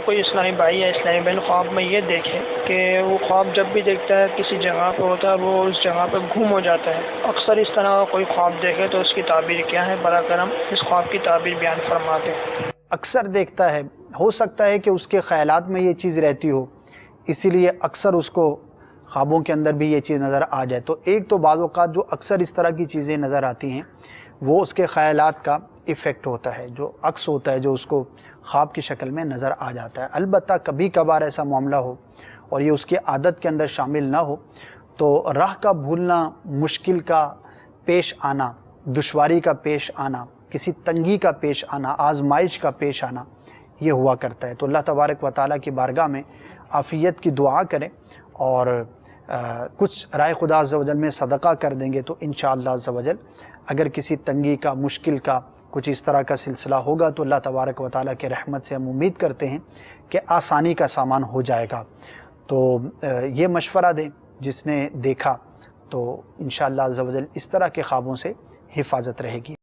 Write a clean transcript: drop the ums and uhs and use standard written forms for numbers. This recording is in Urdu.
کوئی اسلامی بھائی یا اسلامی بہن خواب میں یہ دیکھے کہ وہ خواب جب بھی دیکھتا ہے کسی جگہ پہ ہوتا ہے وہ اس جگہ پہ گم ہو جاتا ہے، اکثر اس طرح کوئی خواب دیکھے تو اس کی تعبیر کیا ہے؟ براہ کرم اس خواب کی تعبیر بیان فرما دیں۔ اکثر دیکھتا ہے، ہو سکتا ہے کہ اس کے خیالات میں یہ چیز رہتی ہو، اسی لیے اکثر اس کو خوابوں کے اندر بھی یہ چیز نظر آ جائے۔ تو ایک تو بعض اوقات جو اکثر اس طرح کی چیزیں نظر آتی ہیں وہ اس کے خیالات کا ایفیکٹ ہوتا ہے، جو عکس ہوتا ہے، جو اس کو خواب کی شکل میں نظر آ جاتا ہے۔ البتہ کبھی کبھار ایسا معاملہ ہو اور یہ اس کی عادت کے اندر شامل نہ ہو تو راہ کا بھولنا، مشکل کا پیش آنا، دشواری کا پیش آنا، کسی تنگی کا پیش آنا، آزمائش کا پیش آنا، یہ ہوا کرتا ہے۔ تو اللہ تبارک و تعالیٰ کی بارگاہ میں عافیت کی دعا کریں اور کچھ رائے خدا عز و جل میں صدقہ کر دیں گے تو انشاءاللہ عز و جل اگر کسی تنگی کا، مشکل کا کچھ اس طرح کا سلسلہ ہوگا تو اللہ تبارک و تعالیٰ کے رحمت سے ہم امید کرتے ہیں کہ آسانی کا سامان ہو جائے گا۔ تو یہ مشورہ دیں جس نے دیکھا، تو انشاءاللہ عز و جل اس طرح کے خوابوں سے حفاظت رہے گی۔